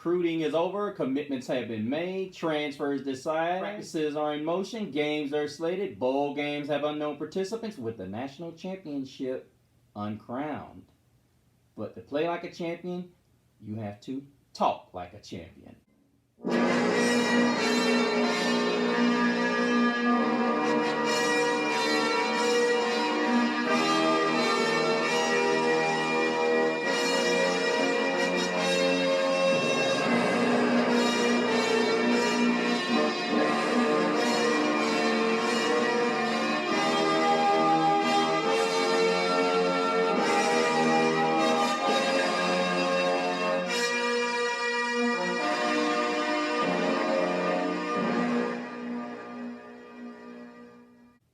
recruiting is over, commitments have been made, transfers decided, practices are in motion, games are slated, bowl games have unknown participants with the national championship uncrowned. But to play like a champion, you have to talk like a champion.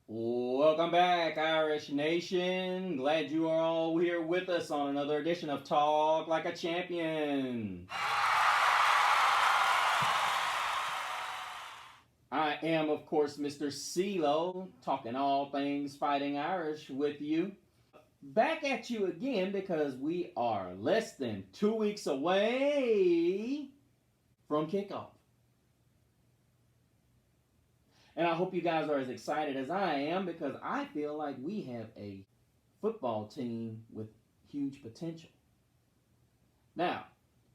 Welcome back, Irish Nation. Glad you are all here with us on another edition of Talk Like a Champion. I am, of course, Mister Cee Low, talking all things Fighting Irish with you. Back at you again because we are less than 2 weeks away from kickoff. And I hope you guys are as excited as I am because I feel like we have a football team with huge potential. Now,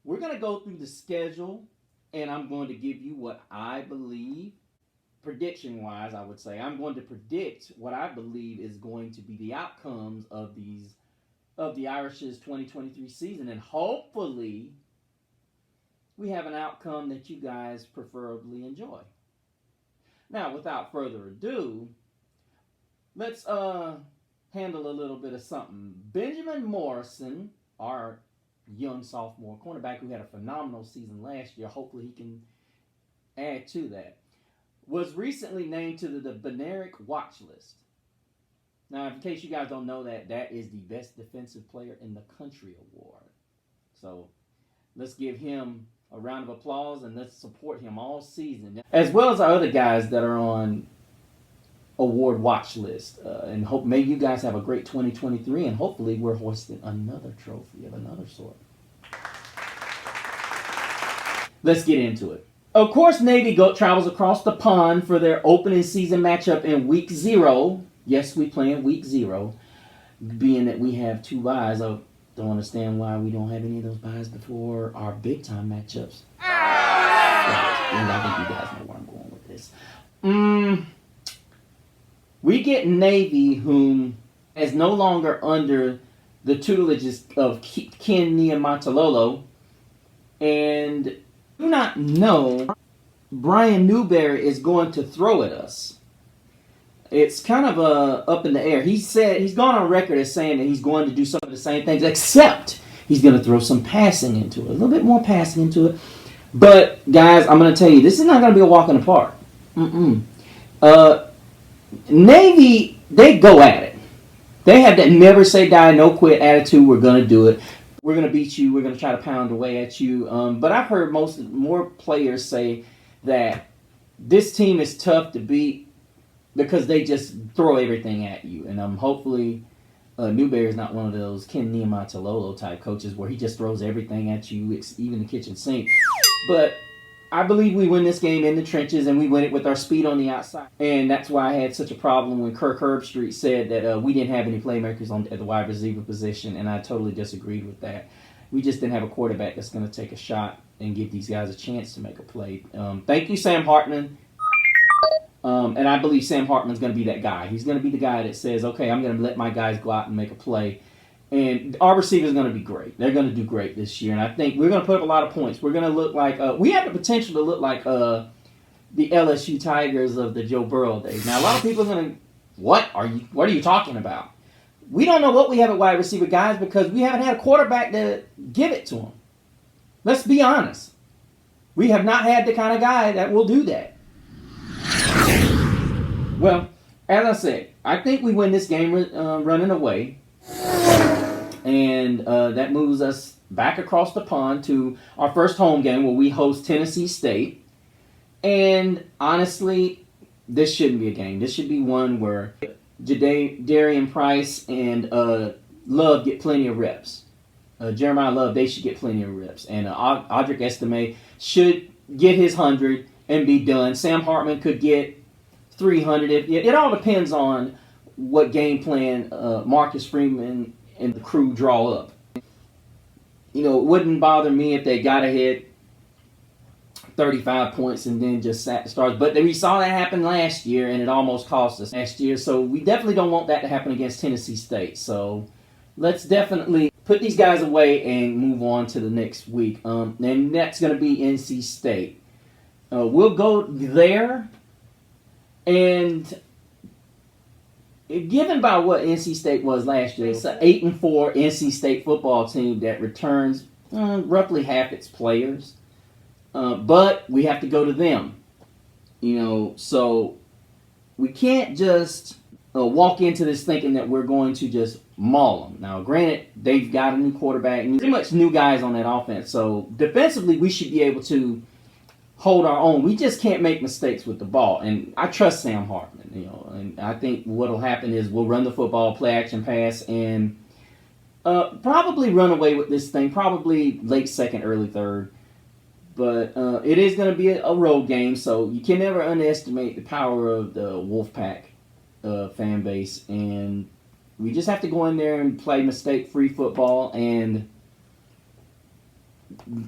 we're going to go through the schedule and I'm going to give you what I believe, prediction-wise, I would say. I'm going to predict what I believe is going to be the outcomes of the Irish's 2023 season. And hopefully, we have an outcome that you guys preferably enjoy. Now, without further ado, let's handle a little bit of something. Benjamin Morrison, our young sophomore cornerback who had a phenomenal season last year, hopefully he can add to that, was recently named to the Benerick Watch List. Now, in case you guys don't know that, that is the Best Defensive Player in the Country award. So, let's give him a round of applause and let's support him all season, as well as our other guys that are on award watch list. And hope maybe you guys have a great 2023, and hopefully we're hoisting another trophy of another sort. Let's get into it. Of course, Navy travels across the pond for their opening season matchup in Week 0. Yes, we play in Week 0, being that we have 2 byes. Don't understand why we don't have any of those byes before our big time matchups. And I think you guys know where I'm going with this. We get Navy, whom is no longer under the tutelage of Ken Niumatalolo, and do not know Brian Newberry is going to throw at us. It's kind of up in the air. He said he's gone on record as saying that he's going to do some of the same things, except he's going to throw some passing into it, a little bit more passing into it. But guys, I'm going to tell you, this is not going to be a walk in the park. Navy, they go at it. They have that never say die, no quit attitude. We're going to do it. We're going to beat you. We're going to try to pound away at you. But I've heard more players say that this team is tough to beat because they just throw everything at you. And hopefully Newberry is not one of those Ken Niumatalolo type coaches where he just throws everything at you, even the kitchen sink. But I believe we win this game in the trenches, and we win it with our speed on the outside. And that's why I had such a problem when Kirk Herbstreit said that we didn't have any playmakers at the wide receiver position, and I totally disagreed with that. We just didn't have a quarterback that's going to take a shot and give these guys a chance to make a play. Thank you, Sam Hartman. And I believe Sam Hartman's going to be that guy. He's going to be the guy that says, okay, I'm going to let my guys go out and make a play. And our receivers are going to be great. They're going to do great this year. And I think we're going to put up a lot of points. We're going to look like we have the potential to look like the LSU Tigers of the Joe Burrow days. Now, a lot of people are going to, what are you talking about? We don't know what we have at wide receiver, guys, because we haven't had a quarterback to give it to him. Let's be honest. We have not had the kind of guy that will do that. Well, as I said, I think we win this game running away. And that moves us back across the pond to our first home game where we host Tennessee State. And honestly, this shouldn't be a game. This should be one where Darian Price and Love get plenty of reps. Jeremiah Love, they should get plenty of reps. And Audric Estime should get his 100 and be done. Sam Hartman could get 300. It all depends on what game plan Marcus Freeman and the crew draw up. It wouldn't bother me if they got ahead 35 points and then just sat the stars. But we saw that happen last year, and it almost cost us last year. So we definitely don't want that to happen against Tennessee State. So let's definitely put these guys away and move on to the next week. And that's going to be NC State. We'll go there, and given by what NC State was last year, it's an 8-4 NC State football team that returns roughly half its players. But we have to go to them. So we can't just walk into this thinking that we're going to just maul them. Now, granted, they've got a new quarterback, pretty much new guys on that offense. So defensively, we should be able to hold our own. We just can't make mistakes with the ball. And I trust Sam Hartman, and I think what'll happen is we'll run the football, play action pass, and probably run away with this thing, probably late second, early third. But it is going to be a road game, so you can never underestimate the power of the Wolfpack fan base. And we just have to go in there and play mistake-free football and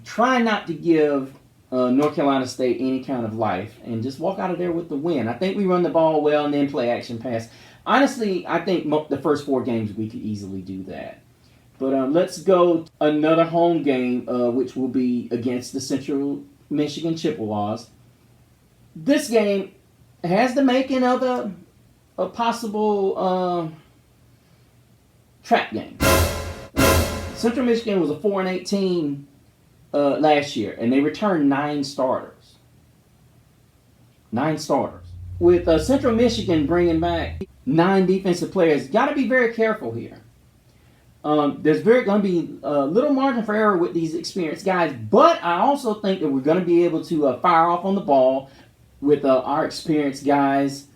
try not to give North Carolina State any kind of life and just walk out of there with the win. I think we run the ball well and then play action pass. Honestly, I think the first 4 games we could easily do that. But let's go another home game, which will be against the Central Michigan Chippewas. This game has the making of a possible trap game. Central Michigan was a 4-18 last year, and they returned 9 starters. 9 starters. With Central Michigan bringing back 9 defensive players, got to be very careful here. There's going to be a little margin for error with these experienced guys, but I also think that we're going to be able to fire off on the ball with our experienced guys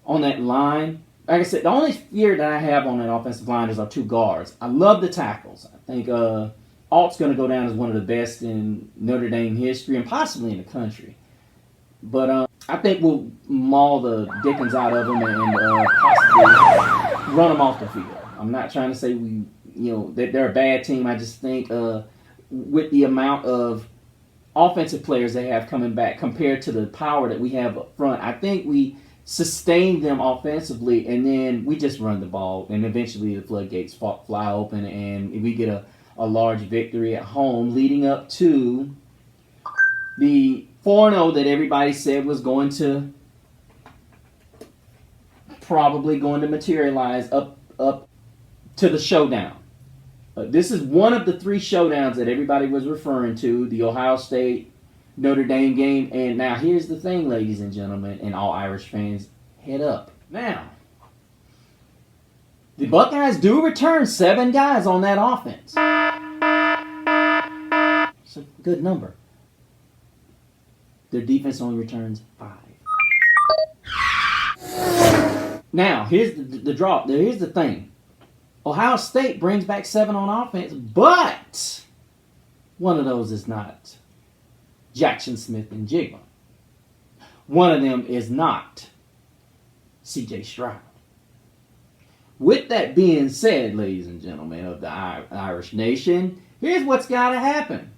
on that line. Like I said, the only fear that I have on that offensive line is our 2 guards. I love the tackles. I think Alt's going to go down as one of the best in Notre Dame history and possibly in the country. But I think we'll maul the dickens out of them and possibly run them off the field. I'm not trying to say that they're a bad team. I just think with the amount of offensive players they have coming back compared to the power that we have up front, I think we sustain them offensively, and then we just run the ball, and eventually the floodgates fly open, and we get a large victory at home, leading up to the 4-0 that everybody said was probably going to materialize up to the showdown. This is one of the 3 showdowns that everybody was referring to, the Ohio State Notre Dame game. And now here's the thing, ladies and gentlemen, and all Irish fans, head up. Now, the Buckeyes do return 7 guys on that offense. It's a good number. Their defense only returns 5. Now, here's the drop. Here's the thing. Ohio State brings back 7 on offense, but one of those is not Jackson Smith and Jigma. One of them is not C.J. Stroud. With that being said, ladies and gentlemen of the Irish Nation, here's what's got to happen.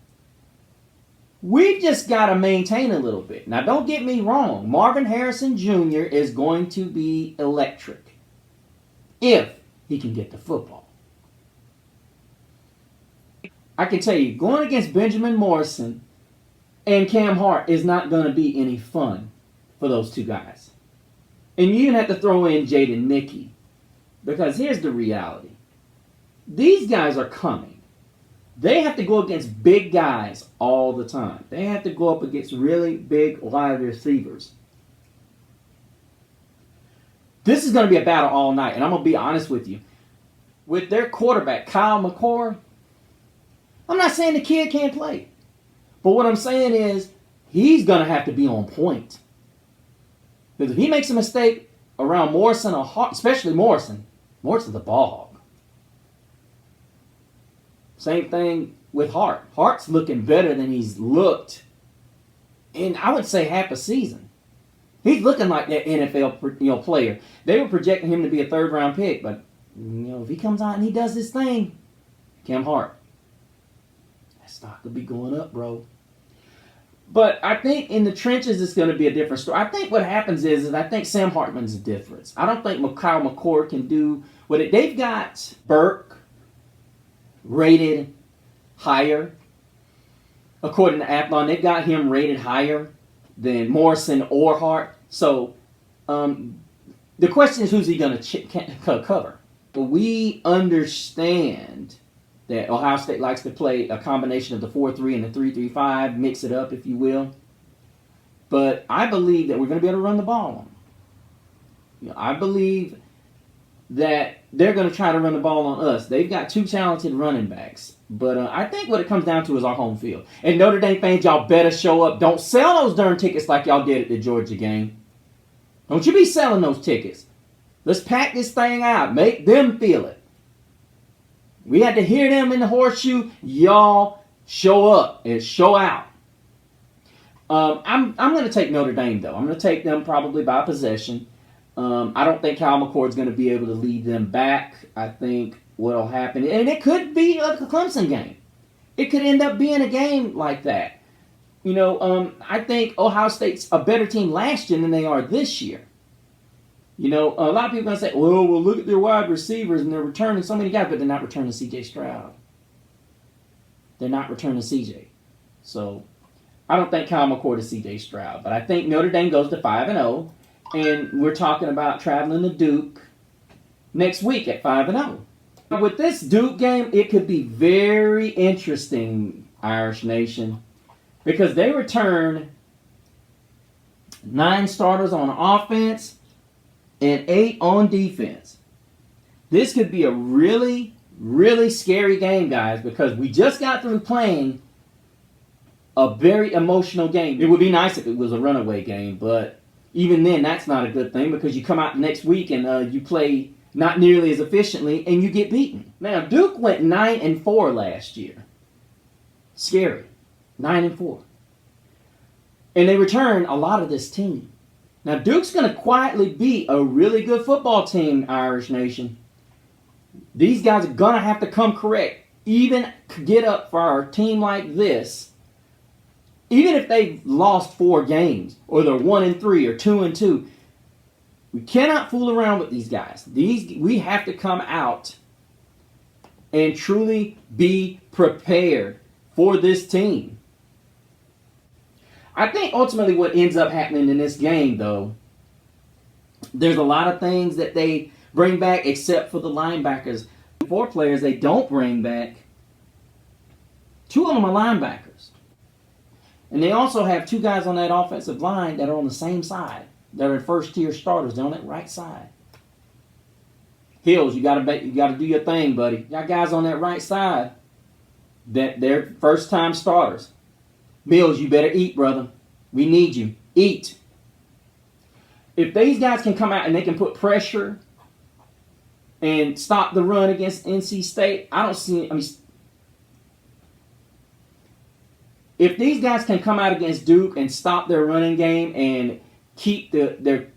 We've just got to maintain a little bit. Now, don't get me wrong. Marvin Harrison Jr. is going to be electric if he can get the football. I can tell you, going against Benjamin Morrison and Cam Hart is not going to be any fun for those 2 guys. And you even have to throw in Jaden Nickey, because here's the reality. These guys are coming. They have to go against big guys all the time. They have to go up against really big wide receivers. This is going to be a battle all night, and I'm going to be honest with you. With their quarterback, Kyle McCord, I'm not saying the kid can't play. But what I'm saying is he's going to have to be on point. Because if he makes a mistake around Morrison or Hart, especially Morrison's a ball hog. Same thing with Hart. Hart's looking better than he's looked in, I would say, half a season. He's looking like that NFL player. They were projecting him to be a third-round pick, but if he comes out and he does this thing, Cam Hart, that stock could be going up, bro. But I think in the trenches it's going to be a different story. I think what happens is I think Sam Hartman's the difference. I don't think Kyle McCord can do what they've got. Burke rated higher. According to Athlon, they've got him rated higher than Morrison or Hart. So the question is, who's he going to cover? But we understand that Ohio State likes to play a combination of the 4-3 and the 3-3-5, mix it up, if you will. But I believe that we're going to be able to run the ball on them. I believe that they're going to try to run the ball on us. They've got two talented running backs. But I think what it comes down to is our home field. And Notre Dame fans, y'all better show up. Don't sell those darn tickets like y'all did at the Georgia game. Don't you be selling those tickets. Let's pack this thing out. Make them feel it. We had to hear them in the horseshoe. Y'all show up and show out. I'm going to take Notre Dame, though. I'm going to take them probably by possession. I don't think Kyle McCord's going to be able to lead them back. I think what will happen, and it could be like a Clemson game. It could end up being a game like that. I think Ohio State's a better team last year than they are this year. A lot of people are going to say, well, look at their wide receivers, and they're returning so many guys, but they're not returning C.J. Stroud. They're not returning C.J. So, I don't think Kyle McCord is C.J. Stroud, but I think Notre Dame goes to 5-0, and we're talking about traveling to Duke next week at 5-0. With this Duke game, it could be very interesting, Irish Nation, because they return 9 starters on offense and 8 on defense. This could be a really, really scary game, guys, because we just got through playing a very emotional game. It would be nice if it was a runaway game, but even then, that's not a good thing because you come out next week and you play not nearly as efficiently and you get beaten. Now, Duke went 9-4 last year. Scary. 9-4. And they return a lot of this team. Now, Duke's going to quietly be a really good football team, Irish Nation. These guys are going to have to come correct. Even get up for a team like this. Even if they've lost 4 games, or they're 1-3 or 2-2, we cannot fool around with these guys. We have to come out and truly be prepared for this team. I think ultimately what ends up happening in this game, though, there's a lot of things that they bring back except for the linebackers. 4 players they don't bring back. 2 of them are linebackers. And they also have 2 guys on that offensive line that are on the same side. They're first-tier starters. They're on that right side. Hills, you got to do your thing, buddy. You got guys on that right side that they're first-time starters. Mills, you better eat, brother. We need you. Eat. If these guys can come out and they can put pressure and stop the run against NC State, if these guys can come out against Duke and stop their running game and keep their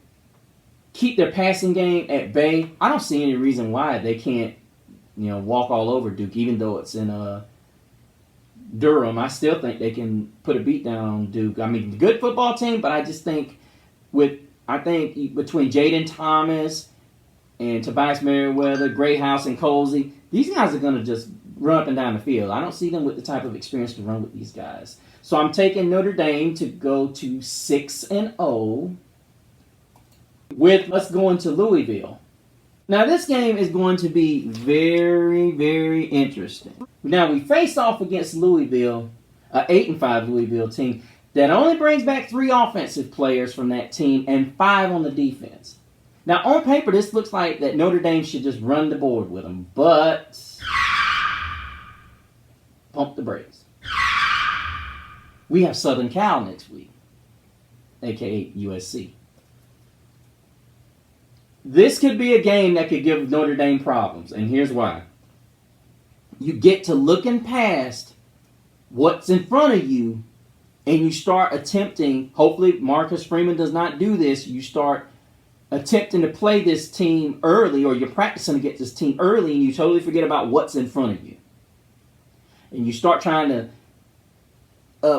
passing game at bay, I don't see any reason why they can't, walk all over Duke, even though it's in Durham. I still think they can put a beat down on Duke. I mean, good football team, but I just think between Jaden Thomas and Tobias Merriweather, Grayhouse and Colsey, these guys are going to just run up and down the field. I don't see them with the type of experience to run with these guys. So I'm taking Notre Dame to go to 6-0 with us going to Louisville. Now, this game is going to be very, very interesting. Now, we face off against Louisville, an 8-5 Louisville team that only brings back 3 offensive players from that team and 5 on the defense. Now, on paper, this looks like that Notre Dame should just run the board with them, but pump the brakes. We have Southern Cal next week, a.k.a. USC. This could be a game that could give Notre Dame problems, and here's why. you get to looking past what's in front of you, and you start attempting, hopefully Marcus Freeman does not do this, you start attempting to play this team early, or you're practicing against this team early, and you totally forget about what's in front of you. And you start trying to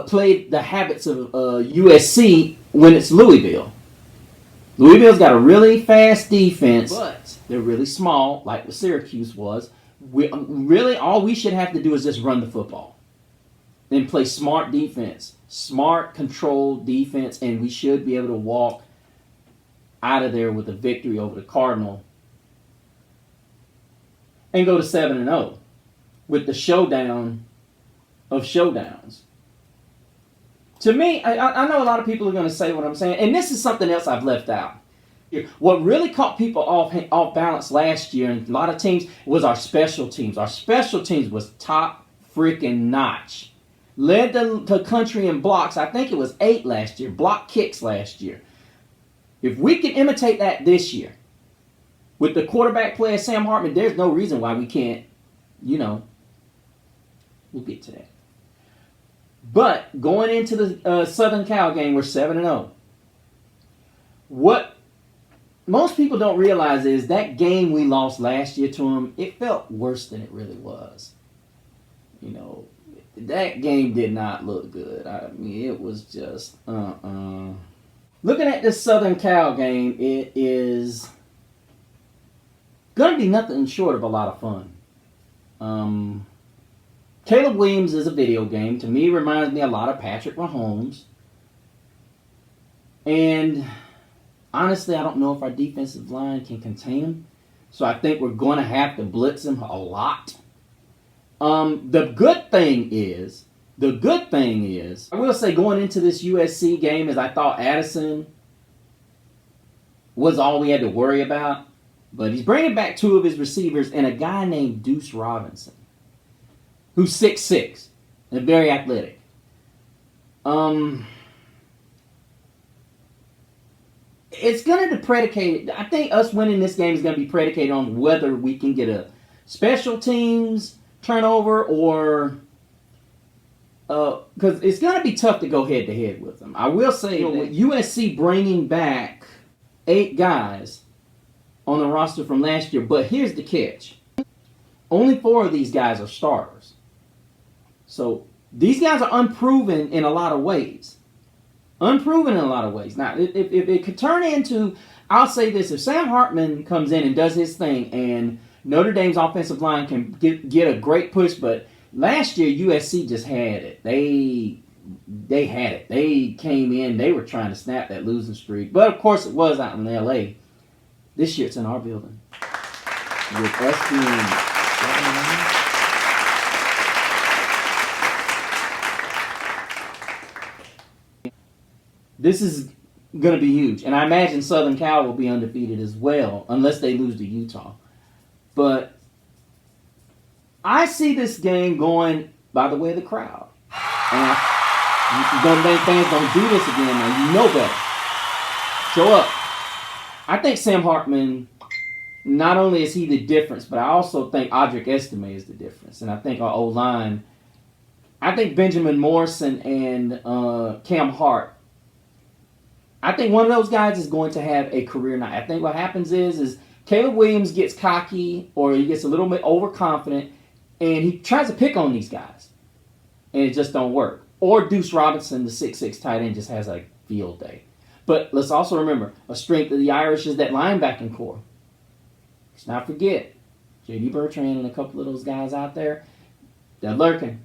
play the habits of USC when it's Louisville. Louisville's got a really fast defense, but they're really small, like the Syracuse was. Really, all we should have to do is just run the football and play smart defense, smart, controlled defense, and we should be able to walk out of there with a victory over the Cardinal and go to 7-0 with the showdown of showdowns. To me, I know a lot of people are going to say what I'm saying, and this is something else I've left out. What really caught people off balance last year, and a lot of teams, was our special teams. Our special teams was top freaking notch. Led the country in blocks. I think it was 8 last year. Block kicks last year. If we can imitate that this year, with the quarterback play of Sam Hartman, there's no reason why we can't, we'll get to that. But going into the Southern Cal game, we're 7-0. What most people don't realize is that game we lost last year to them, it felt worse than it really was. That game did not look good. I mean, it was just, Looking at this Southern Cal game, it is going to be nothing short of a lot of fun. Caleb Williams is a video game. To me, reminds me a lot of Patrick Mahomes. And honestly, I don't know if our defensive line can contain him. So I think we're going to have to blitz him a lot. The good thing is, I will say going into this USC game is I thought Addison was all we had to worry about. But he's bringing back 2 of his receivers and a guy named Deuce Robinson, who's 6'6", and very athletic. It's going to be predicated, I think us winning this game is going to be predicated on whether we can get a special teams turnover or... because it's going to be tough to go head-to-head with them. I will say that with USC bringing back 8 guys on the roster from last year, but here's the catch. Only 4 of these guys are starters. So these guys are unproven in a lot of ways. Now, if it could turn into, I'll say this, if Sam Hartman comes in and does his thing and Notre Dame's offensive line can get a great push, but last year USC just had it. They had it. They came in, they were trying to snap that losing streak. But of course it was out in LA. This year it's in our building. With us being... This is going to be huge. And I imagine Southern Cal will be undefeated as well, unless they lose to Utah. But I see this game going by the way of the crowd. And Notre Dame fans don't do this again, now you know better. Show up. I think Sam Hartman, not only is he the difference, but I also think Audric Estime is the difference. And I think our O-line, I think Benjamin Morrison and Cam Hart, I think one of those guys is going to have a career night. I think what happens is Caleb Williams gets cocky or he gets a little bit overconfident and he tries to pick on these guys. And it just don't work. Or Deuce Robinson, the 6'6" tight end, just has a field day. But let's also remember, a strength of the Irish is that linebacking core. Let's not forget, J.D. Bertrand and a couple of those guys out there, they're lurking.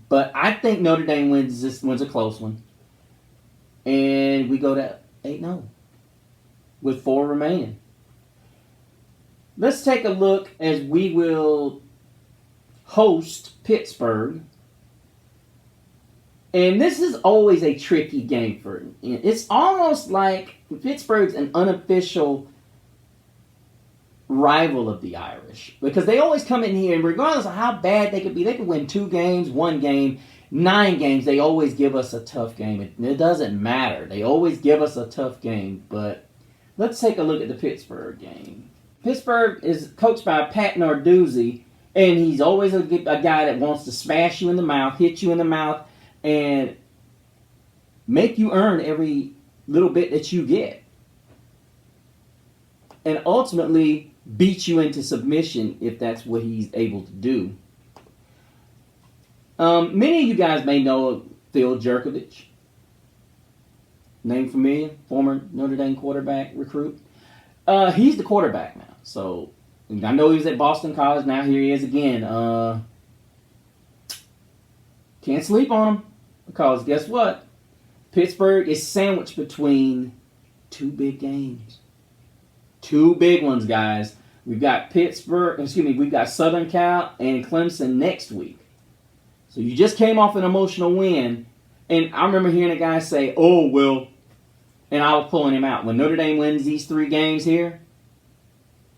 But I think Notre Dame wins a close one. And we go to 8-0 with 4 remaining. Let's take a look as we will host Pittsburgh. And this is always a tricky game for it. It's almost like Pittsburgh's an unofficial rival of the Irish. Because they always come in here, and regardless of how bad they could be, they could win 2 games, 1 game, 9 games, they always give us a tough game. It doesn't matter. They always give us a tough game. But let's take a look at the Pittsburgh game. Pittsburgh is coached by Pat Narduzzi. And he's always a guy that wants to smash you in the mouth, hit you in the mouth, and make you earn every little bit that you get. And ultimately beat you into submission if that's what he's able to do. Many of you guys may know Phil Jerkovich. Name familiar? Former Notre Dame quarterback recruit. He's the quarterback now. So I know he was at Boston College. Now here he is again. Can't sleep on him because guess what? Pittsburgh is sandwiched between two big games. Two big ones, guys. We've got we've got Southern Cal and Clemson next week. So you just came off an emotional win. And I remember hearing a guy say, oh, well, and I was pulling him out. When Notre Dame wins these 3 games here,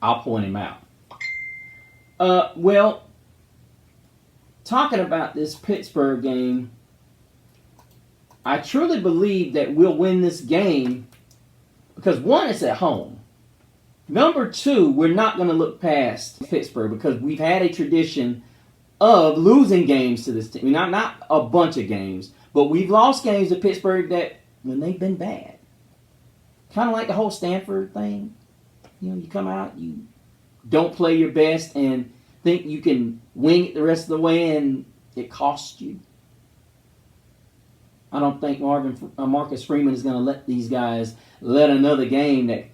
I'll pull him out. Well, talking about this Pittsburgh game, I truly believe that we'll win this game because, one, it's at home. Number 2, we're not going to look past Pittsburgh because we've had a tradition of losing games to this team. Not a bunch of games, but we've lost games to Pittsburgh that when they've been bad. Kind of like the whole Stanford thing. You come out, you don't play your best and think you can wing it the rest of the way and it costs you. I don't think Marcus Freeman is going to let these guys let another game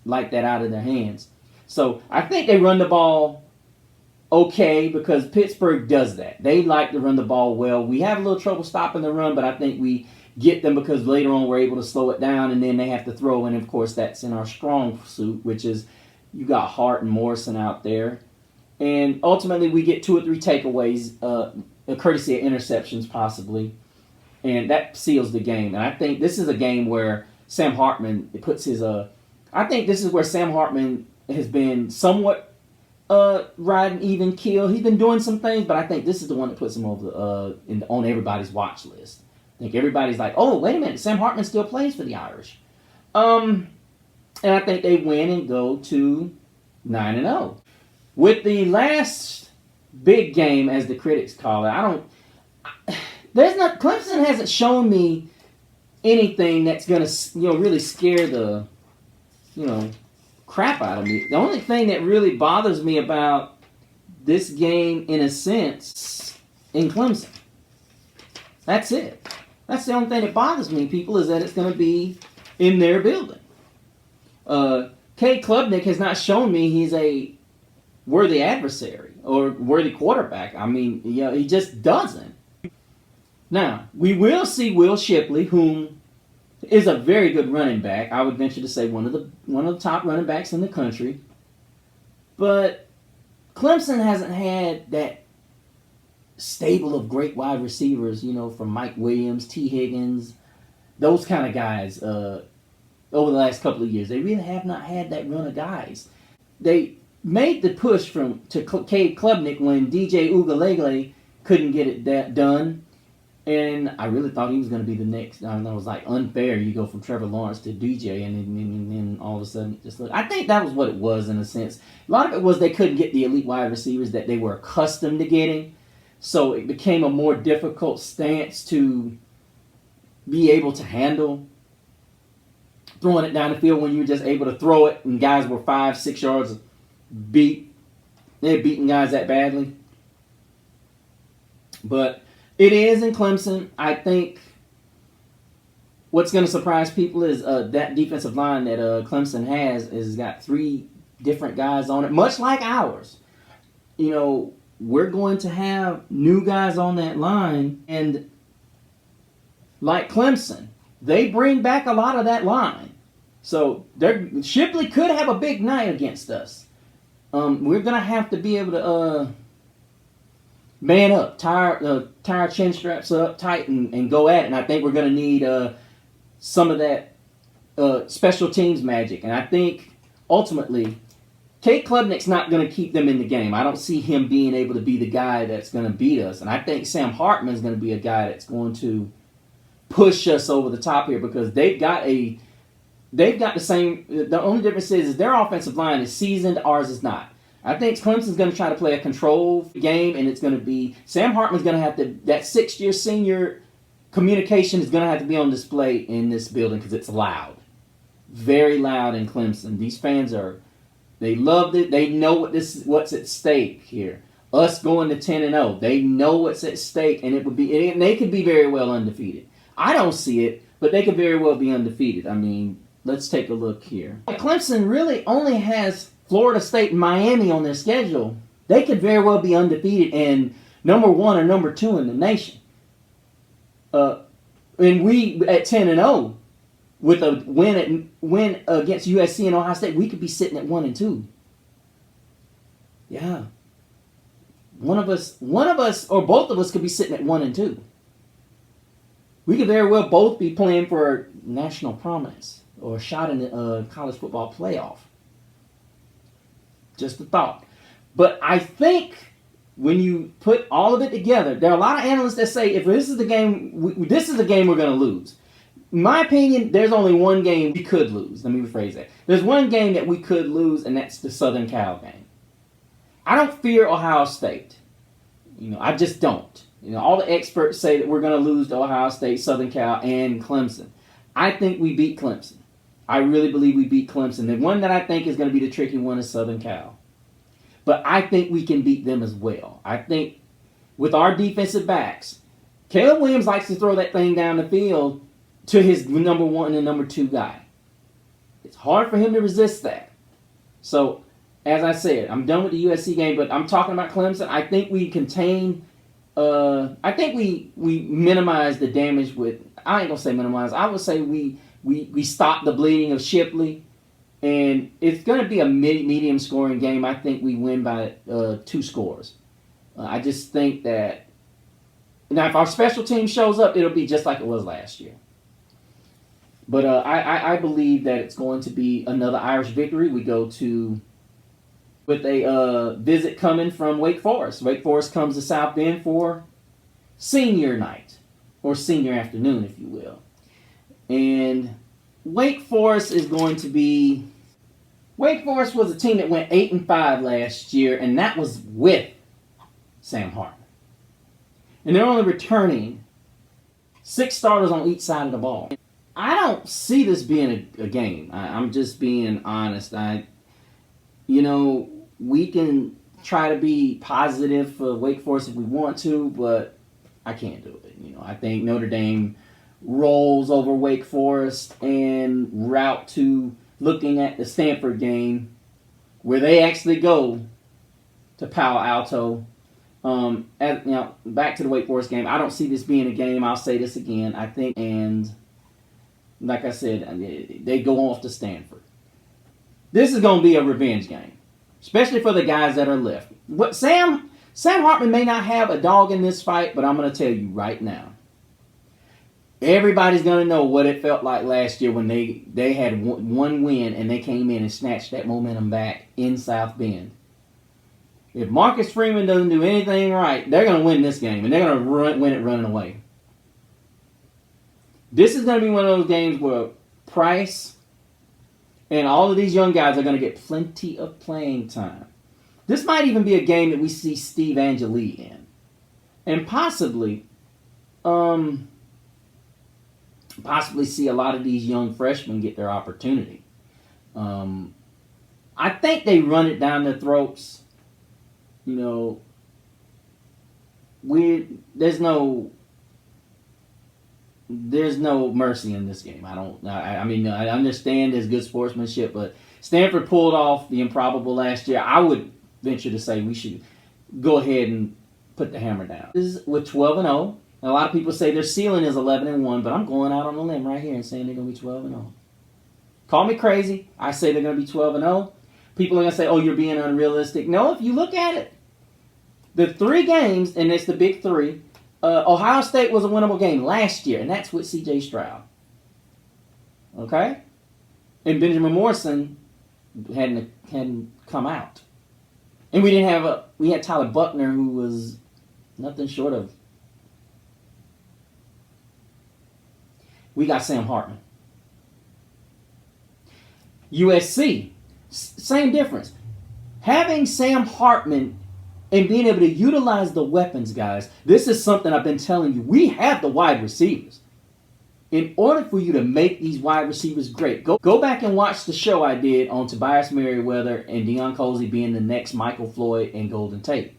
like that out of their hands. So I think they run the ball okay because Pittsburgh does that. They like to run the ball well. We have a little trouble stopping the run, but I think we get them because later on we're able to slow it down and then they have to throw. And, of course, that's in our strong suit, which is you got Hart and Morrison out there. And ultimately we get 2 or 3 takeaways, courtesy of interceptions possibly. And that seals the game. And I think this is a game where Sam Hartman puts his I think this is where Sam Hartman has been somewhat riding even keel. He's been doing some things, but I think this is the one that puts him over on everybody's watch list. I think everybody's like, oh, wait a minute, Sam Hartman still plays for the Irish. And I think they win and go to 9-0. With the last big game, as the critics call it, Clemson hasn't shown me anything that's going to, really scare the, crap out of me. The only thing that really bothers me about this game, in a sense, in Clemson. That's it. That's the only thing that bothers me, people, is that it's going to be in their building. Cade Klubnik has not shown me he's a worthy adversary or worthy quarterback. I mean, he just doesn't. Now, we will see Will Shipley, whom is a very good running back. I would venture to say one of the top running backs in the country. But Clemson hasn't had that stable of great wide receivers, from Mike Williams, T. Higgins, those kind of guys over the last couple of years. They really have not had that run of guys. They made the push to Cade Klubnik when DJ Uiagalelei couldn't get it done. And I really thought he was going to be the next. I know it was like unfair. You go from Trevor Lawrence to DJ, and then all of a sudden, I think that was what it was in a sense. A lot of it was they couldn't get the elite wide receivers that they were accustomed to getting, so it became a more difficult stance to be able to handle throwing it down the field when you were just able to throw it, and guys were 5-6 yards beat. They're beating guys that badly, but. It is in Clemson. I think what's going to surprise people is that defensive line that Clemson has got 3 different guys on it, much like ours. We're going to have new guys on that line, and like Clemson, they bring back a lot of that line. So Shipley could have a big night against us. We're going to have to be able to... man up, tie our chin straps up tight and go at it. And I think we're going to need some of that special teams magic. And I think, ultimately, Cade Klubnik's not going to keep them in the game. I don't see him being able to be the guy that's going to beat us. And I think Sam Hartman's going to be a guy that's going to push us over the top here because they've got the same. The only difference is their offensive line is seasoned, ours is not. I think Clemson's going to try to play a controlled game, and it's going to be Sam Hartman's going to have to, that 6-year senior communication is going to have to be on display in this building because it's loud. Very loud in Clemson. These fans they loved it. They know what's at stake here. Us going to 10-0. They know what's at stake, and they could be very well undefeated. I don't see it, but they could very well be undefeated. I mean, let's take a look here. Clemson really only has Florida State and Miami on their schedule. They could very well be undefeated and number 1 or number 2 in the nation. And we at 10-0 with a win against USC and Ohio State, we could be sitting at 1-2. Yeah. One of us, or both of us could be sitting at 1-2. We could very well both be playing for national prominence or a shot in the college football playoff. Just a thought. But I think when you put all of it together, there are a lot of analysts that say if this is the game, this is the game we're going to lose. In my opinion, there's only one game we could lose. Let me rephrase that. There's one game that we could lose, and that's the Southern Cal game. I don't fear Ohio State. I just don't. All the experts say that we're going to lose to Ohio State, Southern Cal, and Clemson. I think we beat Clemson. I really believe we beat Clemson. The one that I think is going to be the tricky one is Southern Cal. But I think we can beat them as well. I think with our defensive backs, Caleb Williams likes to throw that thing down the field to his number 1 and number 2 guy. It's hard for him to resist that. So, as I said, I'm done with the USC game, but I'm talking about Clemson. I think we contain. I think we minimize the damage with. I ain't gonna say minimize. I would say we stop the bleeding of Shipley, and it's gonna be a medium scoring game. I think we win by 2 scores. I just think that now if our special team shows up, it'll be just like it was last year. But I believe that it's going to be another Irish victory. We go to. With a visit coming from Wake Forest. Wake Forest comes to South Bend for senior night, or senior afternoon, if you will. And Wake Forest is going to be... Wake Forest was a team that went 8-5 last year, and that was with Sam Hartman. And they're only returning 6 starters on each side of the ball. I don't see this being a game. I'm just being honest. We can try to be positive for Wake Forest if we want to, but I can't do it. I think Notre Dame rolls over Wake Forest and route to looking at the Stanford game where they actually go to Palo Alto. Back to the Wake Forest game. I don't see this being a game. I'll say this again. I think, and like I said, they go off to Stanford. This is going to be a revenge game, especially for the guys that are left. Sam Hartman may not have a dog in this fight, but I'm going to tell you right now, everybody's going to know what it felt like last year when they had one win and they came in and snatched that momentum back in South Bend. If Marcus Freeman doesn't do anything right, they're going to win this game, and they're going to win it running away. This is going to be one of those games where Price and all of these young guys are going to get plenty of playing time. This might even be a game that we see Steve Angeli in. And possibly see a lot of these young freshmen get their opportunity. I think they run it down their throats. There's no mercy in this game. I understand there's good sportsmanship, but Stanford pulled off the improbable last year. I would venture to say we should go ahead and put the hammer down. This is with 12-0. A lot of people say their ceiling is 11-1, but I'm going out on a limb right here and saying they're going to be 12-0. Call me crazy. I say they're going to be 12-0. People are going to say, oh, you're being unrealistic. No, if you look at it, the 3 games, and it's the big 3, Ohio State was a winnable game last year, and that's with C.J. Stroud. Okay? And Benjamin Morrison hadn't come out. And we had Tyler Buckner, who was nothing short of... We got Sam Hartman. USC, same difference. Having Sam Hartman and being able to utilize the weapons, guys, this is something I've been telling you. We have the wide receivers. In order for you to make these wide receivers great, go back and watch the show I did on Tobias Merriweather and Deion Colzie being the next Michael Floyd and Golden Tate.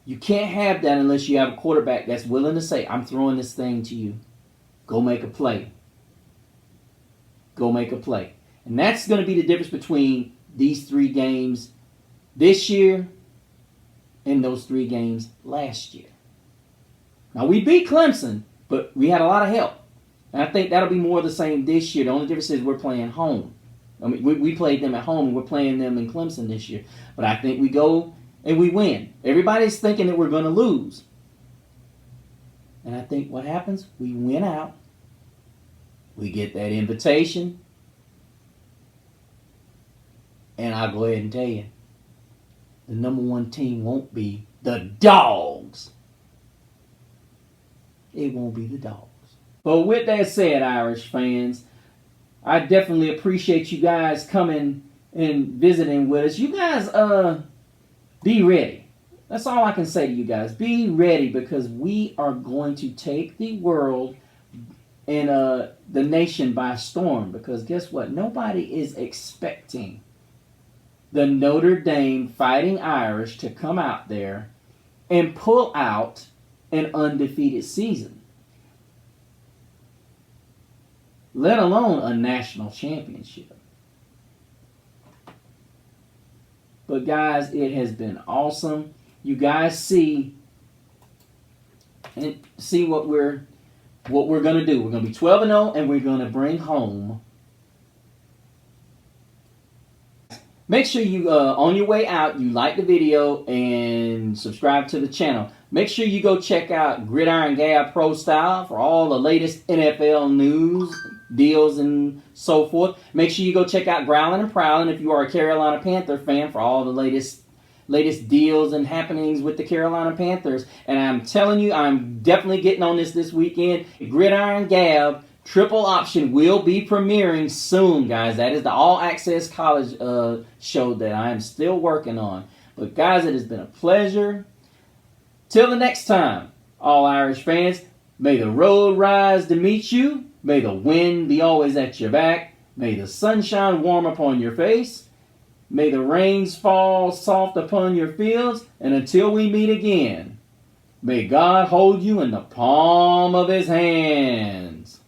You can't have that unless you have a quarterback that's willing to say, I'm throwing this thing to you. Go make a play. Go make a play. And that's going to be the difference between these 3 games this year and those 3 games last year. Now, we beat Clemson, but we had a lot of help. And I think that'll be more of the same this year. The only difference is we're playing home. I mean, we played them at home, and we're playing them in Clemson this year. But I think we go and we win. Everybody's thinking that we're going to lose. And I think what happens, we win out. We get that invitation. And I'll go ahead and tell you, the number 1 team won't be the Dogs. It won't be the Dogs. But with that said, Irish fans, I definitely appreciate you guys coming and visiting with us. You guys, be ready. That's all I can say to you guys. Be ready, because we are going to take the world and the nation by storm. Because guess what? Nobody is expecting the Notre Dame Fighting Irish to come out there and pull out an undefeated season, let alone a national championship. But guys, it has been awesome. You guys see what we're gonna do. We're gonna be 12-0, and we're gonna bring home. Make sure you, on your way out, you like the video and subscribe to the channel. Make sure you go check out Gridiron Gab Pro Style for all the latest NFL news, deals, and so forth. Make sure you go check out Growlin' and Prowlin' if you are a Carolina Panther fan for all the latest deals and happenings with the Carolina Panthers. And I'm telling you, I'm definitely getting on this weekend. Gridiron Gab Triple Option will be premiering soon, guys. That is the all-access college show that I am still working on. But, guys, it has been a pleasure. Till the next time, all Irish fans, may the road rise to meet you. May the wind be always at your back. May the sunshine warm upon your face. May the rains fall soft upon your fields. And until we meet again, may God hold you in the palm of his hands.